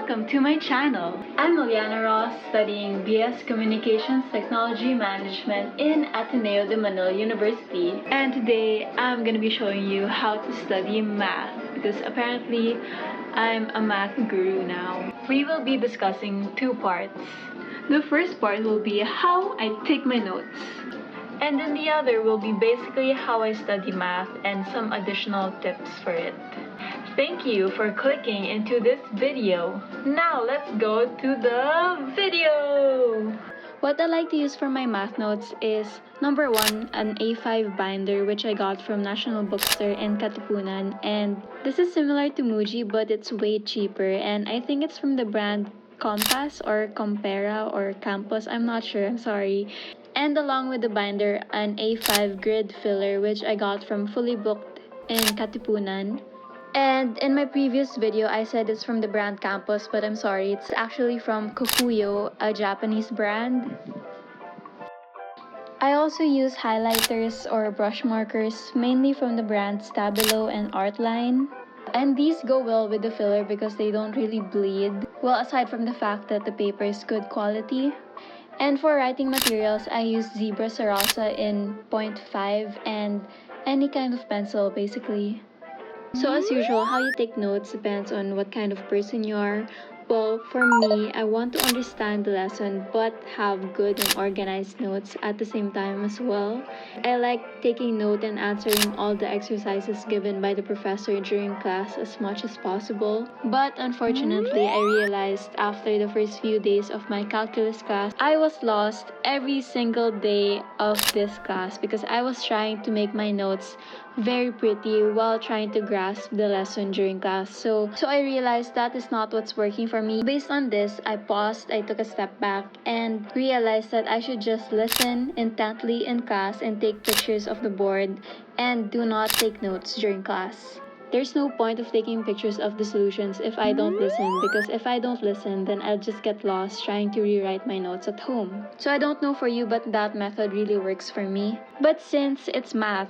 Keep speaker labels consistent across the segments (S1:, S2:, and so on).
S1: welcome to my channel. I'm Alyanna Ross, studying BS Communications Technology Management in Ateneo de Manila University. And today, I'm gonna be showing you how to study math because apparently, I'm a math guru now. We will be discussing two parts. The first part will be how I take my notes. And then the other will be basically how I study math and some additional tips for it. Thank you for clicking into this video. Now let's go to the video! What I like to use for my math notes is number one, an A5 binder which I got from National Bookstore in Katipunan, and this is similar to Muji but it's way cheaper, and I think it's from the brand Compass or Compera or Campus, I'm not sure, I'm sorry. And along with the binder, an A5 grid filler which I got from Fully Booked in Katipunan. And in my previous video, I said it's from the brand Campus, but I'm sorry, it's actually from Kokuyo, a Japanese brand. I also use highlighters or brush markers, mainly from the brands Stabilo and Artline. And these go well with the filler because they don't really bleed. Well, aside from the fact that the paper is good quality. And for writing materials, I use Zebra Sarasa in 0.5 and any kind of pencil, basically. So as usual, how you take notes depends on what kind of person you are. Well, for me, I want to understand the lesson but have good and organized notes at the same time as well. I like taking note and answering all the exercises given by the professor during class as much as possible. But unfortunately, I realized after the first few days of my calculus class, I was lost every single day of this class because I was trying to make my notes very pretty while trying to grasp the lesson during class. So I realized that is not what's working for me. Based on this, I paused, I took a step back, and realized that I should just listen intently in class and take pictures of the board and do not take notes during class. There's no point of taking pictures of the solutions if I don't listen, because if I don't listen, then I'll just get lost trying to rewrite my notes at home. So I don't know for you, but that method really works for me. But since it's math,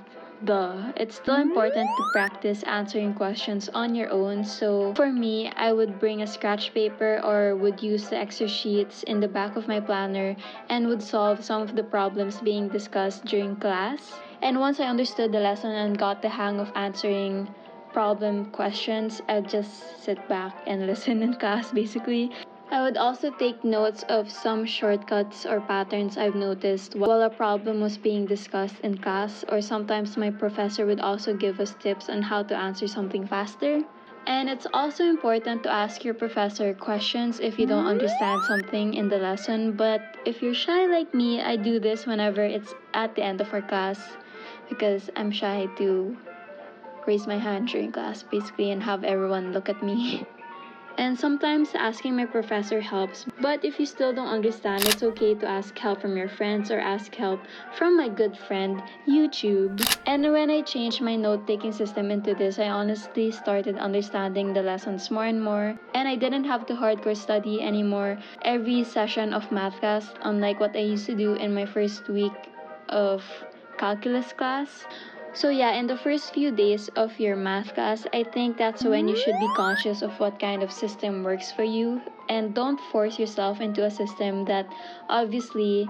S1: it's still important to practice answering questions on your own. So for me, I would bring a scratch paper or would use the Excel sheets in the back of my planner and would solve some of the problems being discussed during class. And once I understood the lesson and got the hang of answering problem questions, I'd just sit back and listen in class basically. I would also take notes of some shortcuts or patterns I've noticed while a problem was being discussed in class, or sometimes my professor would also give us tips on how to answer something faster. And it's also important to ask your professor questions if you don't understand something in the lesson, but if you're shy like me, I do this whenever it's at the end of our class because I'm shy to raise my hand during class basically and have everyone look at me. And sometimes asking my professor helps, but if you still don't understand, it's okay to ask help from your friends or ask help from my good friend, YouTube. And when I changed my note-taking system into this, I honestly started understanding the lessons more and more, and I didn't have to hardcore study anymore every session of math class, unlike what I used to do in my first week of calculus class. So yeah, in the first few days of your math class, I think that's when you should be conscious of what kind of system works for you, and don't force yourself into a system that obviously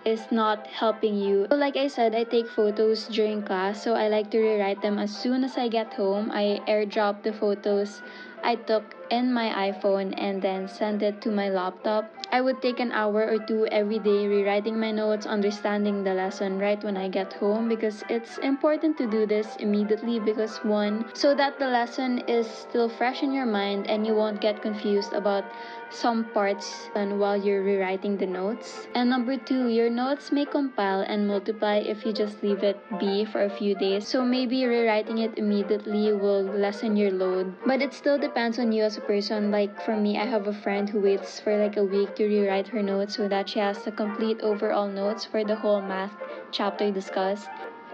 S1: is not helping you. So like I said, I take photos during class, so I like to rewrite them as soon as I get home. I airdrop the photos I took in my iPhone and then send it to my laptop. I would take an hour or two every day rewriting my notes, understanding the lesson right when I get home, because it's important to do this immediately because one, so that the lesson is still fresh in your mind and you won't get confused about some parts and while you're rewriting the notes. And number two, your notes may compile and multiply if you just leave it be for a few days. So maybe rewriting it immediately will lessen your load. But it still depends on you as a person. Like for me, I have a friend who waits for like a week to rewrite her notes so that she has the complete overall notes for the whole math chapter discussed.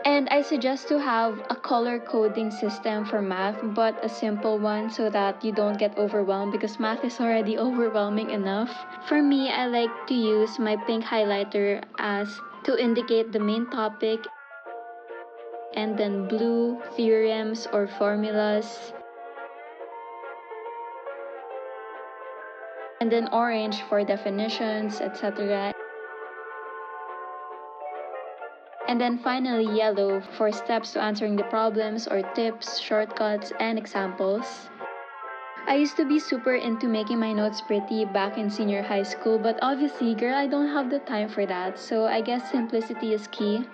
S1: And I suggest to have a color coding system for math, but a simple one so that you don't get overwhelmed because math is already overwhelming enough. For me, I like to use my pink highlighter as to indicate the main topic, and then blue theorems or formulas. and then orange for definitions, etc. And then finally yellow for steps to answering the problems or tips, shortcuts, and examples. I used to be super into making my notes pretty back in senior high school, but obviously, girl, I don't have the time for that, so I guess simplicity is key.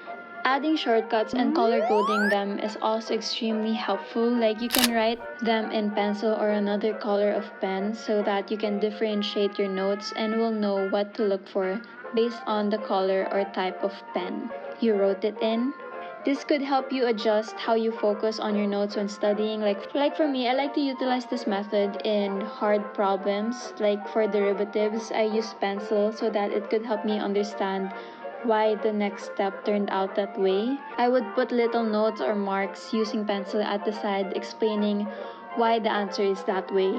S1: Adding shortcuts and color coding them is also extremely helpful. Like you can write them in pencil or another color of pen so that you can differentiate your notes and will know what to look for based on the color or type of pen you wrote it in. This could help you adjust how you focus on your notes when studying. Like for me, I like to utilize this method in hard problems. Like for derivatives, I use pencil so that it could help me understand why the next step turned out that way. I would put little notes or marks using pencil at the side explaining why the answer is that way.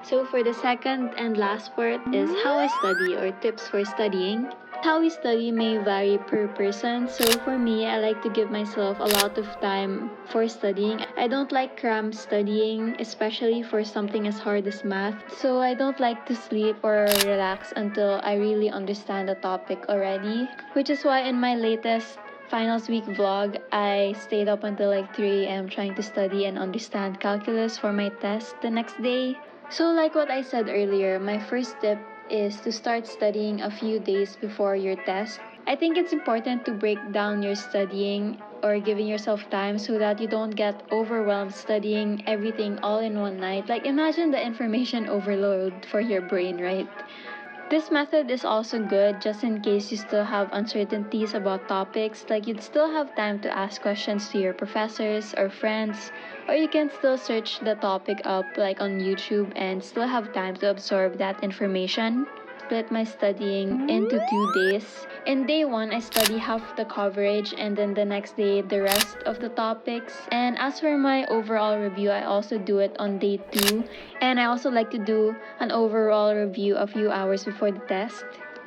S1: So for the second and last part is how I study or tips for studying. How we study may vary per person, so for me, I like to give myself a lot of time for studying. I don't like cram studying, especially for something as hard as math, so I don't like to sleep or relax until I really understand the topic already, which is why in my latest finals week vlog, I stayed up until like 3 a.m. trying to study and understand calculus for my test the next day. So like what I said earlier, my first tip is to start studying a few days before your test. I think it's important to break down your studying or giving yourself time so that you don't get overwhelmed studying everything all in one night. Like imagine the information overload for your brain, right? This method is also good just in case you still have uncertainties about topics, like you'd still have time to ask questions to your professors or friends, or you can still search the topic up like on YouTube and still have time to absorb that information. Split my studying into 2 days. In day 1, I study half the coverage and then the next day the rest of the topics. And as for my overall review, I also do it on day 2. And I also like to do an overall review a few hours before the test.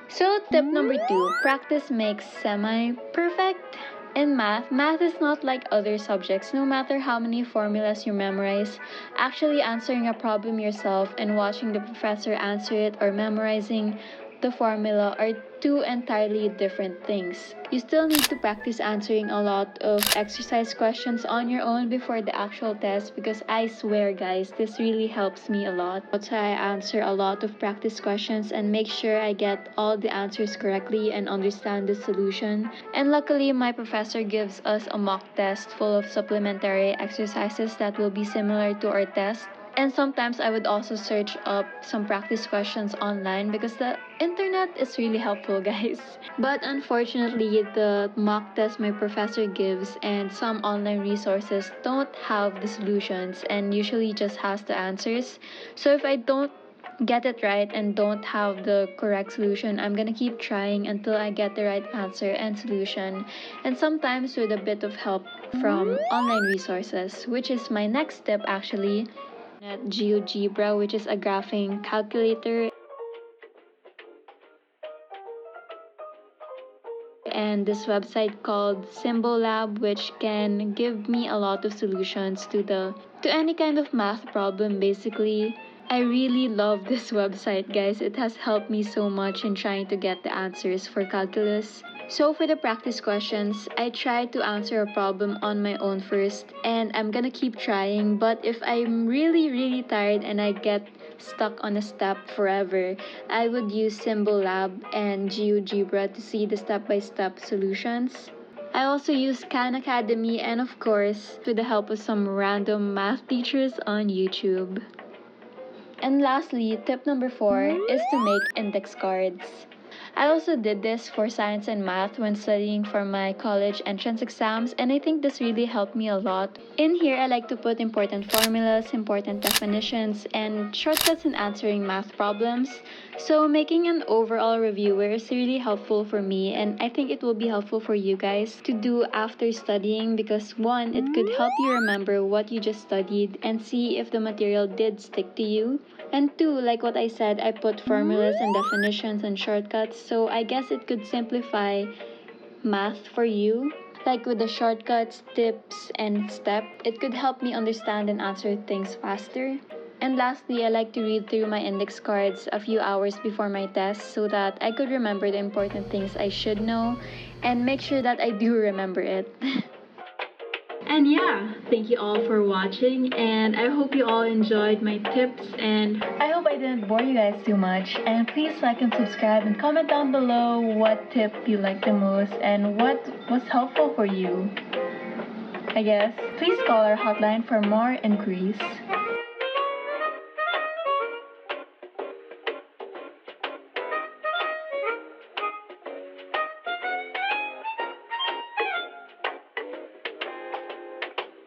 S1: So tip number 2, practice makes semi-perfect. In math is not like other subjects. No matter how many formulas you memorize, actually answering a problem yourself and watching the professor answer it or memorizing the formula are two entirely different things. You still need to practice answering a lot of exercise questions on your own before the actual test because I swear guys, this really helps me a lot. So I answer a lot of practice questions and make sure I get all the answers correctly and understand the solution. And luckily, my professor gives us a mock test full of supplementary exercises that will be similar to our test. And sometimes I would also search up some practice questions online because the internet is really helpful, guys. But unfortunately, the mock test my professor gives and some online resources don't have the solutions and usually just has the answers. So if I don't get it right and don't have the correct solution, I'm gonna keep trying until I get the right answer and solution. And sometimes with a bit of help from online resources, which is my next step actually. At GeoGebra, which is a graphing calculator, and this website called Symbolab, which can give me a lot of solutions to any kind of math problem basically. I really love this website, guys. It has helped me so much in trying to get the answers for calculus. So for the practice questions, I try to answer a problem on my own first and I'm gonna keep trying, but if I'm really tired and I get stuck on a step forever, I would use Symbolab and GeoGebra to see the step-by-step solutions. I also use Khan Academy and of course with the help of some random math teachers on YouTube. And lastly, tip number 4 is to make index cards. I also did this for science and math when studying for my college entrance exams, and I think this really helped me a lot. In here, I like to put important formulas, important definitions, and shortcuts in answering math problems. So making an overall review is really helpful for me, and I think it will be helpful for you guys to do after studying because 1, it could help you remember what you just studied and see if the material did stick to you. And 2, like what I said, I put formulas and definitions and shortcuts, so I guess it could simplify math for you. Like with the shortcuts, tips, and step, it could help me understand and answer things faster. And lastly, I like to read through my index cards a few hours before my test so that I could remember the important things I should know and make sure that I do remember it. And yeah, thank you all for watching, and I hope you all enjoyed my tips, and I hope I didn't bore you guys too much. And please like and subscribe and comment down below what tip you liked the most and what was helpful for you. I guess please call our hotline for more inquiries.